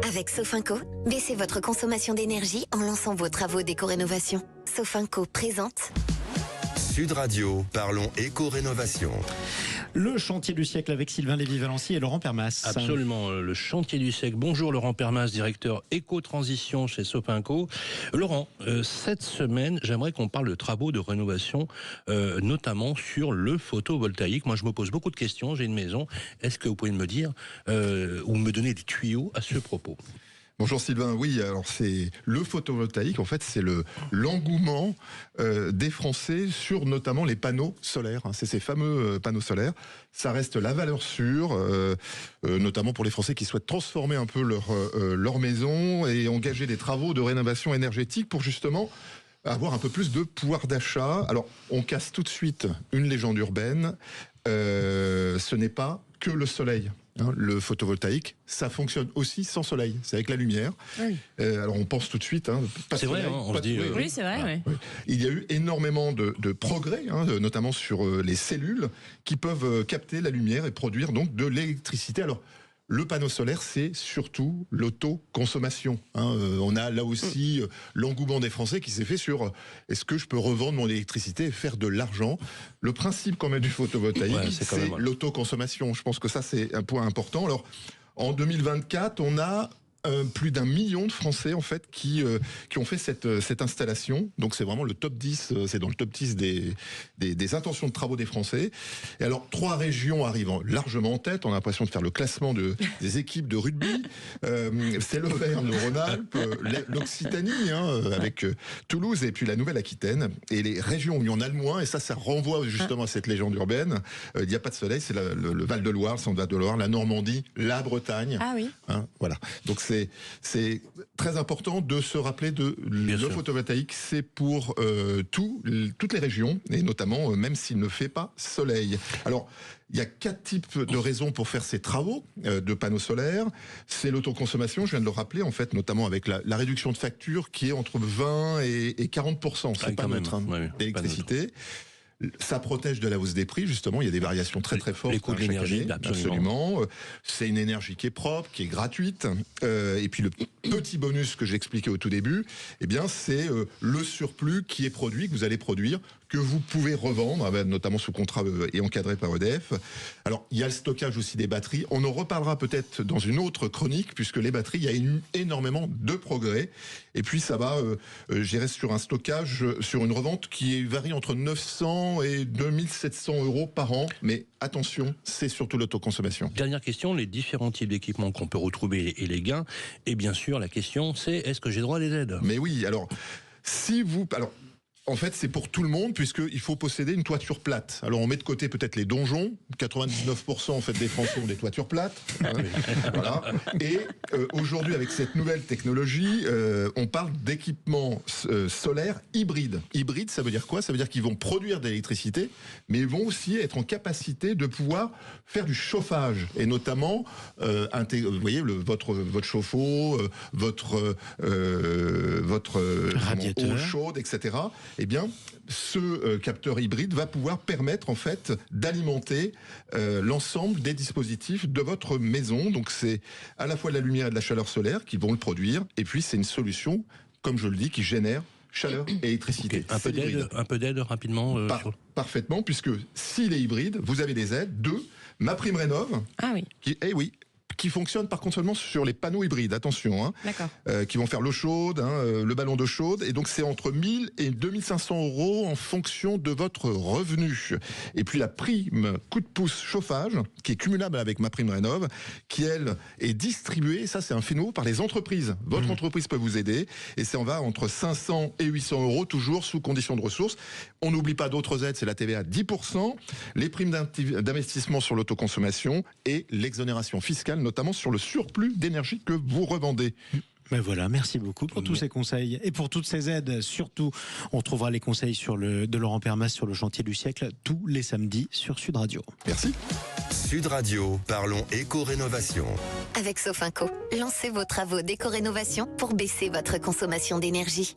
Avec Sofinco, baissez votre consommation d'énergie en lançant vos travaux d'éco-rénovation. Sofinco présente Sud Radio, parlons éco-rénovation. Le chantier du siècle avec Sylvain Lévy-Valency et Laurent Permas. Absolument, le chantier du siècle. Bonjour Laurent Permas, directeur éco-transition chez Sofinco. Laurent, cette semaine, j'aimerais qu'on parle de travaux de rénovation, notamment sur le photovoltaïque. Moi, je me pose beaucoup de questions, j'ai une maison. Est-ce que vous pouvez me dire, ou me donner des tuyaux à ce propos ? Bonjour Sylvain, oui, alors c'est le photovoltaïque, en fait c'est l'engouement des Français sur notamment les panneaux solaires, c'est ces fameux panneaux solaires, ça reste la valeur sûre, notamment pour les Français qui souhaitent transformer un peu leur maison et engager des travaux de rénovation énergétique pour justement avoir un peu plus de pouvoir d'achat. Alors on casse tout de suite une légende urbaine, ce n'est pas que le soleil. Le photovoltaïque, ça fonctionne aussi sans soleil, c'est avec la lumière. Oui. Alors on pense tout de suite, pas c'est soleil, vrai, on se dit. Oui, c'est vrai. Voilà. Oui. Il y a eu énormément de progrès, notamment sur les cellules qui peuvent capter la lumière et produire donc de l'électricité. Alors le panneau solaire, c'est surtout l'autoconsommation. On a là aussi l'engouement des Français qui s'est fait sur est-ce que je peux revendre mon électricité et faire de l'argent. Le principe quand même du photovoltaïque, c'est l'autoconsommation. Je pense que ça, c'est un point important. Alors, en 2024, on a plus d'1 million de Français en fait qui ont fait cette installation. Donc c'est vraiment le top 10, c'est dans le top 10 des intentions de travaux des Français. Et alors 3 régions arrivent largement en tête. On a l'impression de faire le classement des équipes de rugby. C'est l'Auvergne-Rhône-Alpes, l'Occitanie avec Toulouse et puis la Nouvelle-Aquitaine. Et les régions où il y en a le moins, et ça renvoie justement à cette légende urbaine. Il n'y a pas de soleil, c'est le Val-de-Loire, le centre Val-de-Loire, la Normandie, la Bretagne. Ah oui. Voilà. Donc c'est très important de se rappeler le photovoltaïque, c'est pour toutes les régions, et notamment même s'il ne fait pas soleil. Alors, il y a 4 types de raisons pour faire ces travaux de panneaux solaires. C'est l'autoconsommation, je viens de le rappeler, en fait, notamment avec la réduction de facture qui est entre 20 et 40%. C'est pas neutre d'électricité. Ça protège de la hausse des prix, justement. Il y a des variations très très fortes. Les coûts de l'énergie, absolument. C'est une énergie qui est propre, qui est gratuite. Et puis le petit bonus que j'expliquais au tout début, eh bien, c'est le surplus qui est produit, que vous allez produire, que vous pouvez revendre, notamment sous contrat et encadré par EDF. Alors, il y a le stockage aussi des batteries. On en reparlera peut-être dans une autre chronique, puisque les batteries, il y a énormément de progrès. Et puis, ça va, j'irai sur un stockage, sur une revente qui varie entre 900 et 2700 euros par an. Mais attention, c'est surtout l'autoconsommation. Dernière question, les différents types d'équipements qu'on peut retrouver et les gains. Et bien sûr, la question, c'est est-ce que j'ai droit à des aides ? Mais oui, alors, en fait, c'est pour tout le monde, puisqu'il faut posséder une toiture plate. Alors, on met de côté peut-être les donjons. 99% en fait des Français ont des toitures plates. Voilà. Et aujourd'hui, avec cette nouvelle technologie, on parle d'équipements solaires hybrides. Hybrides, ça veut dire quoi ? Ça veut dire qu'ils vont produire de l'électricité, mais ils vont aussi être en capacité de pouvoir faire du chauffage. Et notamment, vous voyez, votre chauffe-eau, votre radiateur, eau chaude, etc. Eh bien, ce capteur hybride va pouvoir permettre en fait d'alimenter l'ensemble des dispositifs de votre maison. Donc c'est à la fois de la lumière et de la chaleur solaire qui vont le produire, et puis c'est une solution, comme je le dis, qui génère chaleur et électricité. Okay. Un peu d'aide rapidement Parfaitement, puisque s'il est hybride, vous avez des aides de MaPrimeRénov'. Ah oui. Qui fonctionne par contre seulement sur les panneaux hybrides, attention, D'accord. Qui vont faire l'eau chaude, le ballon d'eau chaude, et donc c'est entre 1000 et 2500 euros en fonction de votre revenu. Et puis la prime coup de pouce chauffage, qui est cumulable avec MaPrimeRénov', qui elle est distribuée, ça c'est un fait nouveau, par les entreprises. Votre entreprise peut vous aider, et ça en va entre 500 et 800 euros, toujours sous condition de ressources. On n'oublie pas d'autres aides, c'est la TVA à 10%, les primes d'investissement sur l'autoconsommation et l'exonération fiscale, notamment sur le surplus d'énergie que vous revendez. Ben voilà, merci beaucoup pour tous ces conseils et pour toutes ces aides. Surtout, on retrouvera les conseils de Laurent Permas sur le chantier du siècle tous les samedis sur Sud Radio. Merci. Sud Radio, parlons éco-rénovation. Avec Sofinco, lancez vos travaux d'éco-rénovation pour baisser votre consommation d'énergie.